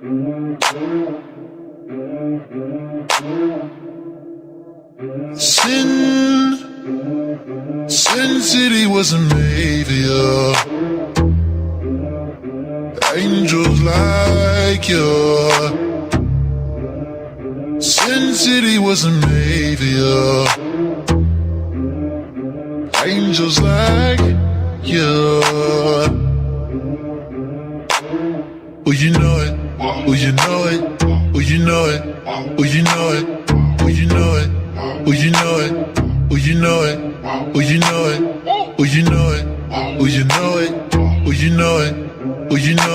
Sin City wasn't made for you. Angels like you. Sin City wasn't made for you. Angels like you. Oh, you know it. Oh, you know it. Oh, you know it. Oh, you know it. Oh, you know it. Oh, you know it. Oh, you know it. Oh, you know it. Oh, you know it. Oh, you know it. Oh, you know it. Oh, you know it.